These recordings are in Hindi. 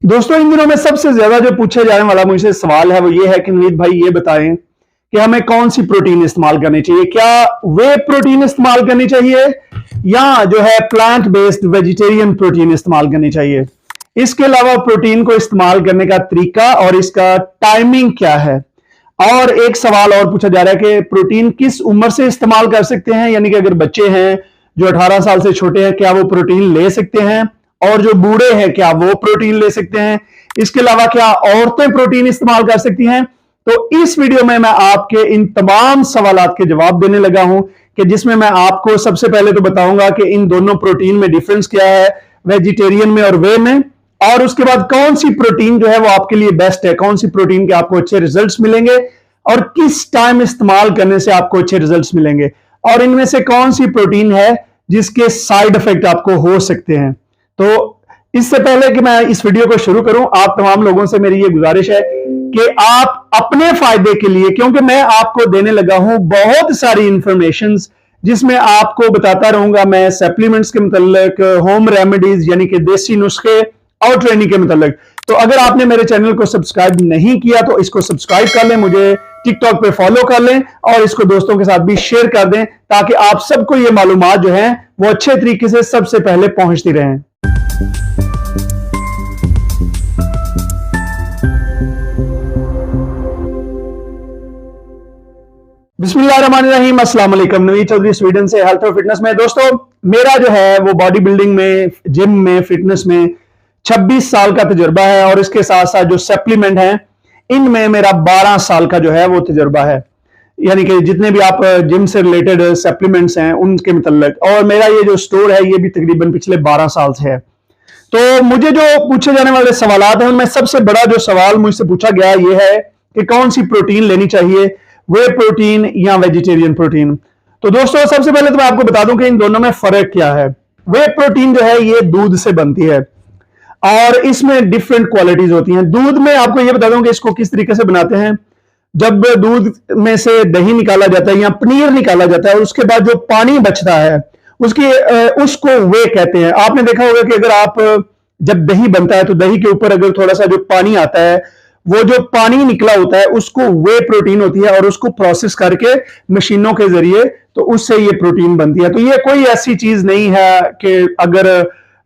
दोस्तों, इन दिनों में सबसे ज्यादा जो पूछा जाने वाला मुझसे सवाल है वो ये है कि नवीद भाई ये बताएं कि हमें कौन सी प्रोटीन इस्तेमाल करनी चाहिए। क्या वे प्रोटीन इस्तेमाल करनी चाहिए या जो है प्लांट बेस्ड वेजिटेरियन प्रोटीन इस्तेमाल करनी चाहिए। इसके अलावा प्रोटीन को इस्तेमाल करने का तरीका और इसका टाइमिंग क्या है। और एक सवाल और पूछा जा रहा है कि प्रोटीन किस उम्र से इस्तेमाल कर सकते हैं, यानी कि अगर बच्चे हैं जो 18 साल से छोटे हैं क्या वो प्रोटीन ले सकते हैं, और जो बूढ़े हैं क्या वो प्रोटीन ले सकते हैं। इसके अलावा क्या औरतें प्रोटीन इस्तेमाल कर सकती हैं। तो इस वीडियो में मैं आपके इन तमाम सवालात के जवाब देने लगा हूं कि जिसमें मैं आपको सबसे पहले तो बताऊंगा कि इन दोनों प्रोटीन में डिफरेंस क्या है, वेजिटेरियन में और वे में, और उसके बाद कौन सी प्रोटीन जो है वो आपके लिए बेस्ट है, कौन सी प्रोटीन के आपको अच्छे रिजल्ट्स मिलेंगे और किस टाइम इस्तेमाल करने से आपको अच्छे रिजल्ट्स मिलेंगे, और इनमें से कौन सी प्रोटीन है जिसके साइड इफेक्ट आपको हो सकते हैं। तो इससे पहले कि मैं इस वीडियो को शुरू करूं, आप तमाम लोगों से मेरी ये गुजारिश है कि आप अपने फायदे के लिए, क्योंकि मैं आपको देने लगा हूं बहुत सारी इंफॉर्मेशन जिसमें आपको बताता रहूंगा मैं सप्लीमेंट्स के मतलब, होम रेमेडीज यानी कि देसी नुस्खे और ट्रेनिंग के मतलब। तो अगर आपने मेरे चैनल को सब्सक्राइब नहीं किया तो इसको सब्सक्राइब कर लें, मुझे टिकटॉक पे फॉलो कर लें और इसको दोस्तों के साथ भी शेयर कर दें ताकि आप सबको ये मालूमात जो है वो अच्छे तरीके से सबसे पहले पहुंचती रहें। बिस्मिल्लाहिर्रहमानिर्रहीम, अस्सलाम वालेकुम। नवीद चौधरी स्वीडन से हेल्थ और फिटनेस में। दोस्तों, मेरा जो है वो बॉडी बिल्डिंग में, जिम में, फिटनेस में 26 साल का तजुर्बा है और इसके साथ साथ जो सप्लीमेंट हैं इनमें मेरा 12 साल का जो है वो तजुर्बा है, यानी कि जितने भी आप जिम से रिलेटेड सप्लीमेंट्स हैं उनके मतलब। और मेरा ये जो स्टोर है ये भी तकरीबन पिछले 12 साल से है। तो मुझे जो पूछे जाने वाले सवालात हैं उनमें सबसे बड़ा जो सवाल मुझसे पूछा गया ये है कि कौन सी प्रोटीन लेनी चाहिए, वे प्रोटीन या वेजिटेरियन प्रोटीन। तो दोस्तों, सबसे पहले तो मैं आपको बता दूं कि इन दोनों में फर्क क्या है। वे प्रोटीन जो है ये दूध से बनती है और इसमें डिफरेंट क्वालिटीज होती हैं। दूध में आपको ये बता दूं कि इसको किस तरीके से बनाते हैं। जब दूध में से दही निकाला जाता है या पनीर निकाला जाता है और उसके बाद जो पानी बचता है उसको वे कहते हैं। आपने देखा होगा कि अगर आप जब दही बनता है तो दही के ऊपर अगर थोड़ा सा जो पानी आता है, वो जो पानी निकला होता है उसको वे प्रोटीन होती है और उसको प्रोसेस करके मशीनों के जरिए तो उससे ये प्रोटीन बनती है। तो ये कोई ऐसी चीज नहीं है कि अगर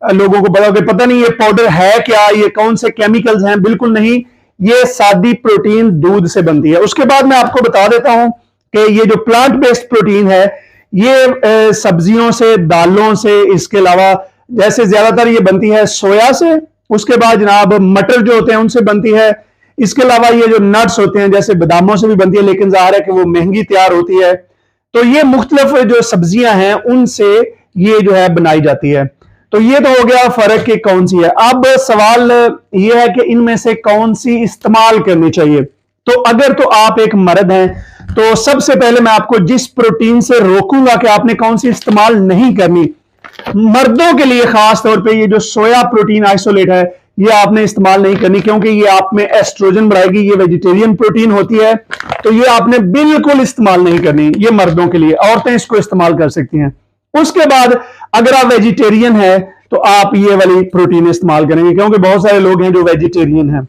लोगों को पता नहीं ये पाउडर है क्या, ये कौन से केमिकल्स हैं, बिल्कुल नहीं। ये सादी प्रोटीन दूध से बनती है। उसके बाद मैं आपको बता देता हूं कि ये जो प्लांट बेस्ड प्रोटीन है ये सब्जियों से, दालों से, इसके अलावा जैसे ज्यादातर ये बनती है सोया से, उसके बाद जनाब मटर जो होते हैं उनसे बनती है। इसके अलावा ये जो नट्स होते हैं जैसे बादामों से भी बनती है, लेकिन जाहिर है कि वो महंगी तैयार होती है। तो ये मुख्तलिफ जो सब्जियां हैं उनसे ये जो है बनाई जाती है। तो ये तो हो गया फर्क कि कौन सी है। अब सवाल ये है कि इनमें से कौन सी इस्तेमाल करनी चाहिए। तो अगर तो आप एक मर्द हैं तो सबसे पहले मैं आपको जिस प्रोटीन से रोकूंगा कि आपने कौन सी इस्तेमाल नहीं करनी, मर्दों के लिए खास तौर पे ये जो सोया प्रोटीन आइसोलेट है ये आपने इस्तेमाल नहीं करनी, क्योंकि ये आप में एस्ट्रोजन बढ़ाएगी। ये वेजिटेरियन प्रोटीन होती है तो ये आपने बिल्कुल इस्तेमाल नहीं करनी। ये मर्दों के लिए, औरतें इसको इस्तेमाल कर सकती हैं। उसके बाद अगर आप वेजिटेरियन है तो आप ये वाली प्रोटीन इस्तेमाल करेंगे, क्योंकि बहुत सारे लोग हैं जो वेजिटेरियन हैं।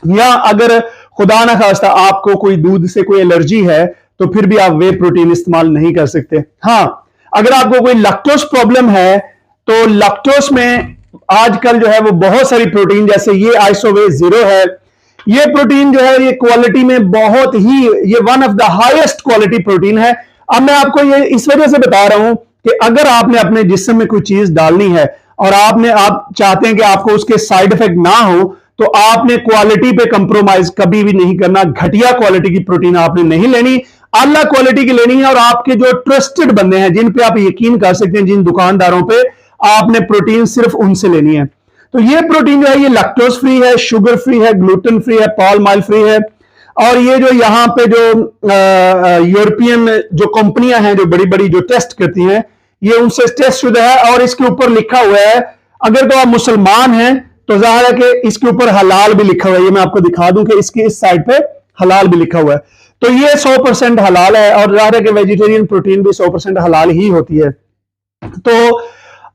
या अगर खुदा ना खास्ता आपको कोई दूध से कोई एलर्जी है तो फिर भी आप वे प्रोटीन इस्तेमाल नहीं कर सकते। हाँ, अगर आपको कोई लैक्टोज प्रॉब्लम है तो लैक्टोज में आजकल जो है वो बहुत सारी प्रोटीन, जैसे ये आइसोवे 0 है, ये प्रोटीन जो है ये क्वालिटी में बहुत ही, ये one of the highest quality protein है। अब मैं आपको ये इस वजह से बता रहा हूं कि अगर आपने अपने जिस्म में कोई चीज डालनी है और आप चाहते हैं कि आपको उसके साइड इफेक्ट ना हो, तो आपने क्वालिटी पे कंप्रोमाइज कभी भी नहीं करना। घटिया क्वालिटी की प्रोटीन आपने नहीं लेनी, आला क्वालिटी की लेनी है। और आपके जो ट्रस्टेड बंदे हैं जिन पे आप यकीन कर सकते हैं, जिन दुकानदारों पे, आपने प्रोटीन सिर्फ उनसे लेनी है। तो ये प्रोटीन जो है ये लैक्टोज फ्री है, शुगर फ्री है, ग्लूटेन फ्री है, पाल्म ऑयल फ्री है। और ये जो यहाँ पे जो यूरोपियन जो कंपनियां हैं जो बड़ी बड़ी जो टेस्ट करती हैं, ये उनसे टेस्ट शुदा है और इसके ऊपर लिखा हुआ है, अगर तो आप मुसलमान हैं तो जाहिर है कि इसके ऊपर हलाल भी लिखा हुआ है। ये मैं आपको दिखा दूं कि इसकी इस साइड पे हलाल भी लिखा हुआ है। तो ये 100% हलाल है और जाहिर है कि वेजिटेरियन प्रोटीन भी 100% हलाल ही होती है। तो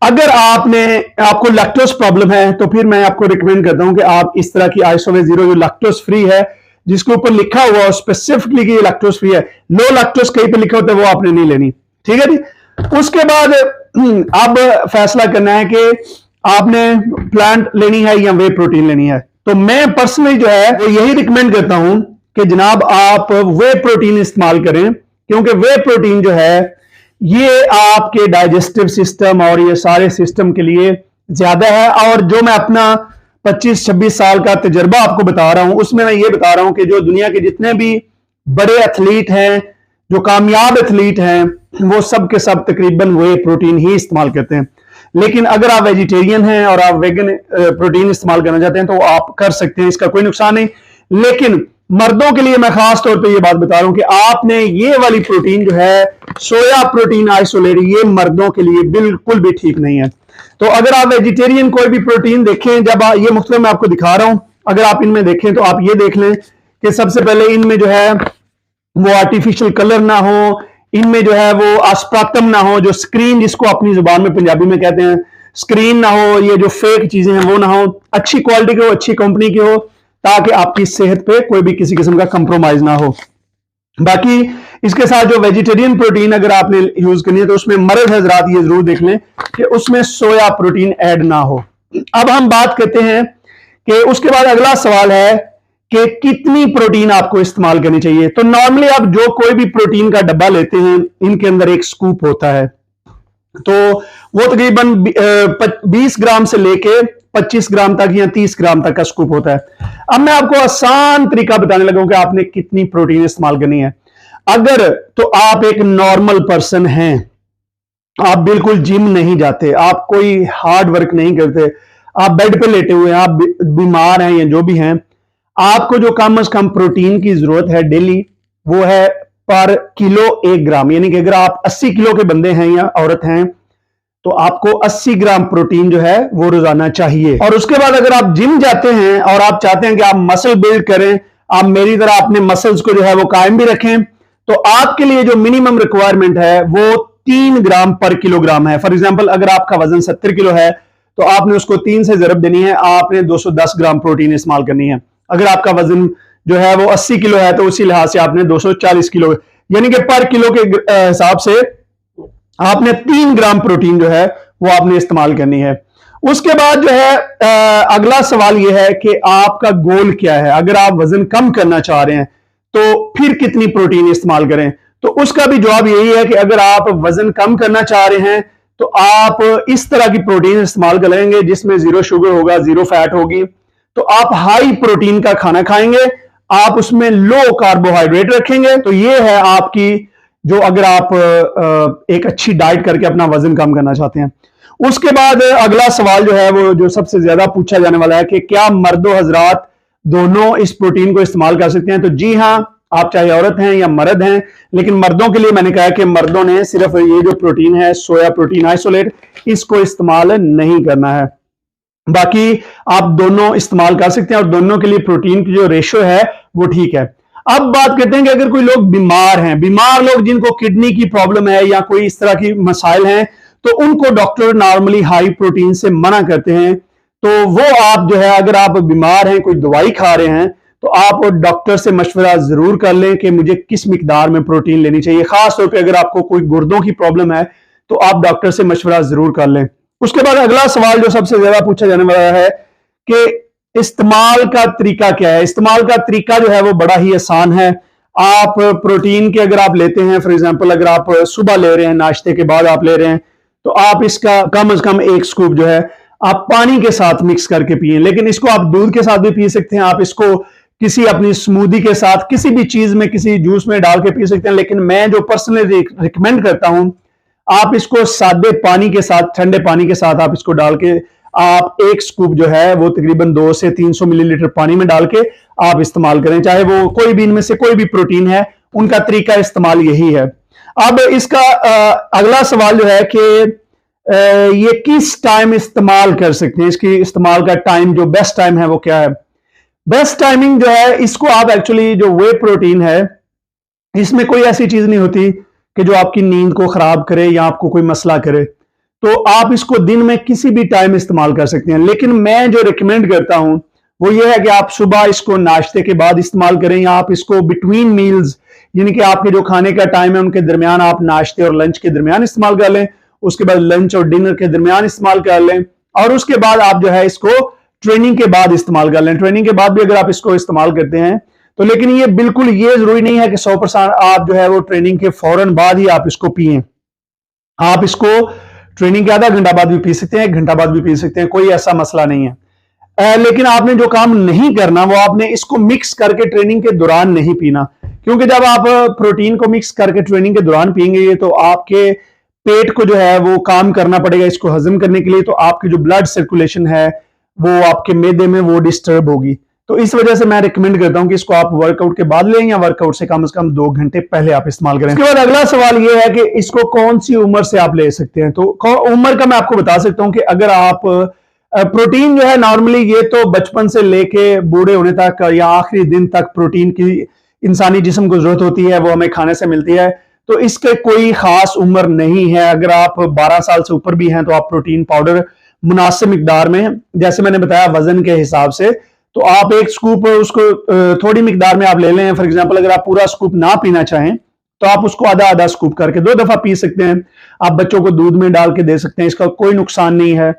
अगर आपको लैक्टोज प्रॉब्लम है तो फिर मैं आपको रिकमेंड करता हूं कि आप इस तरह की आइसोवे जीरो जो लैक्टोज फ्री है, जिसके ऊपर लिखा हुआ है स्पेसिफिकली कि ये लैक्टोज फ्री है, लो लैक्टोज कहीं पे लिखा होता है, वो आपने नहीं लेनी। ठीक है जी। उसके बाद अब फैसला करना है कि आपने प्लांट लेनी है या वे प्रोटीन लेनी है। तो मैं पर्सनली जो है वो यही रिकमेंड करता हूं कि जनाब आप वे प्रोटीन इस्तेमाल करें, क्योंकि वे प्रोटीन जो है ये आपके डाइजेस्टिव सिस्टम और ये सारे सिस्टम के लिए ज्यादा है। और जो मैं अपना 25-26 साल का तजर्बा आपको बता रहा हूं, उसमें मैं ये बता रहा हूं कि जो दुनिया के जितने भी बड़े एथलीट हैं, जो कामयाब एथलीट हैं, वो सब के सब तकरीबन वे प्रोटीन ही इस्तेमाल करते हैं। लेकिन अगर आप वेजिटेरियन हैं और आप वेगन प्रोटीन इस्तेमाल करना चाहते हैं तो आप कर सकते हैं, इसका कोई नुकसान नहीं। लेकिन मर्दों के लिए मैं खास तौर पे ये बात बता रहा हूं कि आपने ये वाली प्रोटीन जो है सोया प्रोटीन आइसोलेट, ये मर्दों के लिए बिल्कुल भी ठीक नहीं है। तो अगर आप वेजिटेरियन कोई भी प्रोटीन देखें, जब ये मुख्तलिफ मैं आपको दिखा रहा हूं, अगर आप इनमें देखें तो आप ये देख लें कि सबसे पहले इनमें जो है वो आर्टिफिशियल कलर ना हो, इनमें जो है वो अस्पार्टम ना हो, जो स्क्रीन जिसको अपनी जुबान में पंजाबी में कहते हैं स्क्रीन ना हो, ये जो फेक चीजें हैं वो ना हो, अच्छी क्वालिटी की हो, अच्छी कंपनी की हो, ताकि आपकी सेहत पे कोई भी किसी किस्म का कंप्रोमाइज ना हो। बाकी इसके साथ जो वेजिटेरियन प्रोटीन अगर आपने यूज करनी है तो उसमें मर्द हजरात ये जरूर देख लें कि उसमें सोया प्रोटीन ऐड ना हो। अब हम बात करते हैं कि उसके बाद अगला सवाल है कि कितनी प्रोटीन आपको इस्तेमाल करनी चाहिए। तो नॉर्मली आप जो कोई भी प्रोटीन का डब्बा लेते हैं, इनके अंदर एक स्कूप होता है, तो वो तकरीबन 20 ग्राम से लेके 25 ग्राम तक या 30 ग्राम तक का स्कूप होता है। अब मैं आपको आसान तरीका बताने लगा हूं कि आपने कितनी प्रोटीन इस्तेमाल करनी है। अगर तो आप एक नॉर्मल पर्सन हैं, आप बिल्कुल जिम नहीं जाते, आप कोई हार्ड वर्क नहीं करते, आप बेड पे लेटे हुए हैं, आप बीमार हैं या जो भी हैं, आपको जो कम से कम प्रोटीन की जरूरत है डेली वो है पर किलो 1 ग्राम। यानी कि अगर आप 80 किलो के बंदे हैं या औरत हैं तो आपको 80 ग्राम प्रोटीन जो है वो रोजाना चाहिए। और उसके बाद अगर आप जिम जाते हैं और आप चाहते हैं कि आप मसल बिल्ड करें, आप मेरी तरह अपने मसल्स को जो है वो कायम भी रखें, तो आपके लिए जो मिनिमम रिक्वायरमेंट है वो 3 ग्राम पर किलोग्राम है। फॉर एग्जाम्पल अगर आपका वजन 70 किलो है तो आपने उसको 3 से जरब देनी है, आपने 210 ग्राम प्रोटीन इस्तेमाल करनी है। अगर आपका वजन जो है वो 80 किलो है तो उसी लिहाज से आपने 240 किलो, यानी कि पर किलो के हिसाब से आपने 3 ग्राम प्रोटीन जो है वो आपने इस्तेमाल करनी है। उसके बाद जो है अगला सवाल यह है कि आपका गोल क्या है। अगर आप वजन कम करना चाह रहे हैं तो फिर कितनी प्रोटीन इस्तेमाल करें, तो उसका भी जवाब यही है कि अगर आप वजन कम करना चाह रहे हैं तो आप इस तरह की प्रोटीन इस्तेमाल करेंगे जिसमें जीरो शुगर होगा, जीरो फैट होगी। तो आप हाई प्रोटीन का खाना खाएंगे, आप उसमें लो कार्बोहाइड्रेट रखेंगे। तो ये है आपकी जो अगर आप एक अच्छी डाइट करके अपना वजन कम करना चाहते हैं। उसके बाद अगला सवाल जो है वो जो सबसे ज्यादा पूछा जाने वाला है कि क्या मर्दो हजरात दोनों इस प्रोटीन को इस्तेमाल कर सकते हैं। तो जी हाँ, आप चाहे औरत हैं या मर्द हैं, लेकिन मर्दों के लिए मैंने कहा कि मर्दों ने सिर्फ ये जो प्रोटीन है सोया प्रोटीन आइसोलेट, इसको इस्तेमाल नहीं करना है। बाकी आप दोनों इस्तेमाल कर सकते हैं और दोनों के लिए प्रोटीन की जो रेशो है वो ठीक है। अब बात करते हैं कि अगर कोई लोग बीमार हैं, बीमार लोग जिनको किडनी की प्रॉब्लम है या कोई इस तरह की मसाइल हैं, तो उनको डॉक्टर नॉर्मली हाई प्रोटीन से मना करते हैं। तो वो आप जो है अगर आप बीमार हैं, कोई दवाई खा रहे हैं, तो आप डॉक्टर से मशवरा जरूर कर लें कि मुझे किस मिकदार में प्रोटीन लेनी चाहिए। खास तौर पे अगर आपको कोई गुर्दों की प्रॉब्लम है तो आप डॉक्टर से मशवरा जरूर कर लें। उसके बाद अगला सवाल जो सबसे ज्यादा पूछा जाने वाला है कि इस्तेमाल का तरीका क्या है। इस्तेमाल का तरीका जो है वो बड़ा ही आसान है। आप प्रोटीन के अगर आप लेते हैं, फॉर एग्जांपल अगर आप सुबह ले रहे हैं, नाश्ते के बाद आप ले रहे हैं, तो आप इसका कम से कम 1 स्कूप जो है आप पानी के साथ मिक्स करके पिए। लेकिन इसको आप दूध के साथ भी पी सकते हैं, आप इसको किसी अपनी स्मूदी के साथ, किसी भी चीज में, किसी जूस में डाल के पी सकते हैं। लेकिन मैं जो पर्सनली रिकमेंड करता हूं, आप इसको सादे पानी के साथ, ठंडे पानी के साथ आप इसको डाल के आप 1 स्कूप जो है वो तकरीबन 200 से 300 मिलीलीटर पानी में डाल के आप इस्तेमाल करें, चाहे वो कोई भी इनमें से कोई भी प्रोटीन है, उनका तरीका इस्तेमाल यही है। अब इसका अगला सवाल जो है कि ये किस टाइम इस्तेमाल कर सकते हैं, इसकी इस्तेमाल का टाइम जो बेस्ट टाइम है वो क्या है। बेस्ट टाइमिंग जो है इसको आप एक्चुअली जो वे प्रोटीन है इसमें कोई ऐसी चीज नहीं होती कि जो आपकी नींद को खराब करे या आपको कोई मसला करे। तो आप इसको दिन में किसी भी टाइम इस्तेमाल कर सकते हैं। लेकिन मैं जो रिकमेंड करता हूं वो ये है कि आप सुबह इसको नाश्ते के बाद इस्तेमाल करें, या आप इसको बिटवीन मील्स, यानी कि आपके जो खाने का टाइम है उनके दरमियान, आप नाश्ते और लंच के दरमियान इस्तेमाल कर लें, उसके बाद लंच और डिनर के दरमियान इस्तेमाल कर लें, और उसके बाद आप जो है इसको ट्रेनिंग के बाद इस्तेमाल कर लें। ट्रेनिंग के बाद भी अगर आप इसको इस्तेमाल करते हैं तो, लेकिन ये बिल्कुल ये जरूरी नहीं है कि 100% आप जो है वो ट्रेनिंग के फौरन बाद ही आप इसको पिए। आप इसको ट्रेनिंग के आधा घंटा बाद भी पी सकते हैं, 1 घंटा बाद भी पी सकते हैं, कोई ऐसा मसला नहीं है। लेकिन आपने जो काम नहीं करना वो आपने इसको मिक्स करके ट्रेनिंग के दौरान नहीं पीना, क्योंकि जब आप प्रोटीन को मिक्स करके ट्रेनिंग के दौरान पिएंगे तो आपके पेट को जो है वो काम करना पड़ेगा इसको हजम करने के लिए, तो आपकी जो ब्लड सर्कुलेशन है वो आपके मैदे में वो डिस्टर्ब होगी। तो इस वजह से मैं रिकमेंड करता हूं कि इसको आप वर्कआउट के बाद लें, या वर्कआउट से कम 2 घंटे पहले आप इस्तेमाल करें। इसके बाद अगला सवाल यह है कि इसको कौन सी उम्र से आप ले सकते हैं। तो उम्र का मैं आपको बता सकता हूं कि अगर आप प्रोटीन जो है नॉर्मली ये तो बचपन से लेके बूढ़े होने तक या आखिरी दिन तक प्रोटीन की इंसानी जिस्म को जरूरत होती है, वो हमें खाने से मिलती है, तो इसके कोई खास उम्र नहीं है। अगर आप 12 साल से ऊपर भी हैं तो आप प्रोटीन पाउडर मुनासिब मिकदार में, जैसे मैंने बताया वजन के हिसाब से, तो आप 1 स्कूप उसको थोड़ी मिकदार में आप ले लें। फॉर एग्जांपल अगर आप पूरा स्कूप ना पीना चाहें तो आप उसको आधा स्कूप करके 2 दफा पी सकते हैं। आप बच्चों को दूध में डाल के दे सकते हैं, इसका कोई नुकसान नहीं है।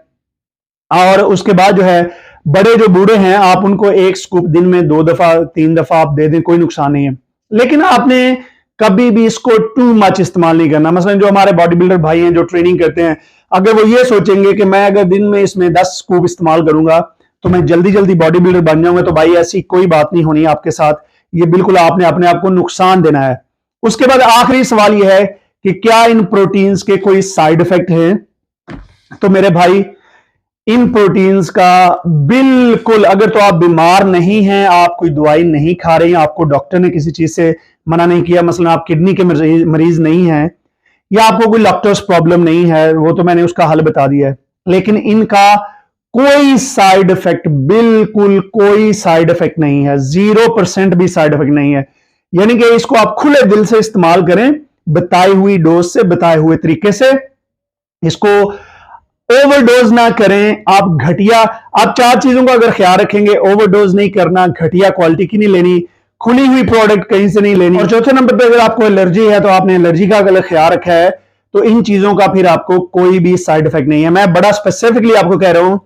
और उसके बाद जो है बड़े जो बूढ़े हैं आप उनको 1 स्कूप दिन में 2 दफा 3 दफा आप दे दें, कोई नुकसान नहीं है। लेकिन आपने कभी भी इसको टू मच इस्तेमाल नहीं करना। मसलन जो हमारे बॉडी बिल्डर भाई हैं जो ट्रेनिंग करते हैं, अगर वो ये सोचेंगे कि मैं अगर दिन में इसमें 10 स्कूप इस्तेमाल करूंगा तो मैं जल्दी जल्दी बॉडी बिल्डर बन जाऊंगा, तो भाई ऐसी कोई बात नहीं होनी आपके साथ। ये बिल्कुल आपने अपने आप को नुकसान देना है। उसके बाद आखिरी सवाल यह है कि क्या इन प्रोटीन्स के कोई साइड इफेक्ट हैं। तो मेरे भाई इन प्रोटीन्स का बिल्कुल, अगर तो आप बीमार नहीं हैं, आप कोई दवाई नहीं खा रहे हैं, आपको डॉक्टर ने किसी चीज से मना नहीं किया, मसलन आप किडनी के मरीज नहीं हैं, या आपको कोई लैक्टोज प्रॉब्लम नहीं है, वो तो मैंने उसका हल बता दिया है, लेकिन इनका कोई साइड इफेक्ट, बिल्कुल कोई साइड इफेक्ट नहीं है, 0% भी साइड इफेक्ट नहीं है। यानी कि इसको आप खुले दिल से इस्तेमाल करें, बताई हुई डोज से, बताए हुए तरीके से। इसको ओवरडोज ना करें। आप 4 चीजों का अगर ख्याल रखेंगे, ओवरडोज नहीं करना, घटिया क्वालिटी की नहीं लेनी, खुली हुई प्रोडक्ट कहीं से नहीं लेनी, और चौथे नंबर पे अगर आपको एलर्जी है तो आपने एलर्जी का अगर ख्याल रखा है तो इन चीजों का फिर आपको कोई भी साइड इफेक्ट नहीं है। मैं बड़ा स्पेसिफिकली आपको कह रहा हूं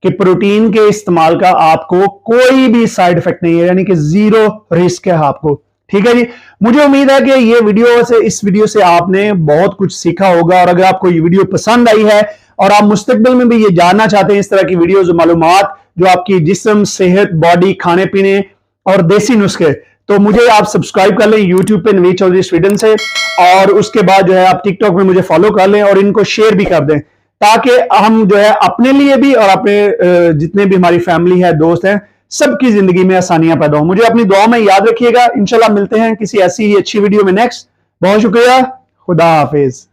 कि प्रोटीन के इस्तेमाल का आपको कोई भी साइड इफेक्ट नहीं है, यानी कि 0 रिस्क है आपको। ठीक है जी, मुझे उम्मीद है कि इस वीडियो से आपने बहुत कुछ सीखा होगा, और अगर आपको ये वीडियो पसंद आई है और आप मुस्तकबिल में भी ये जानना चाहते हैं इस तरह की वीडियोस, मालूमात जो आपकी जिस्म, सेहत, बॉडी, खाने पीने और देसी नुस्खे, तो मुझे आप सब्सक्राइब कर लें यूट्यूब पे नवीद चौधरी स्वीडन से, और उसके बाद जो है आप टिकटॉक में मुझे फॉलो कर लें और इनको शेयर भी कर दें, ताकि हम जो है अपने लिए भी और अपने जितने भी हमारी फैमिली है, दोस्त हैं, सबकी जिंदगी में आसानियां पैदा हो। मुझे अपनी दुआ में याद रखिएगा। इंशाल्लाह मिलते हैं किसी ऐसी ही अच्छी वीडियो में नेक्स्ट। बहुत शुक्रिया, खुदा हाफिज।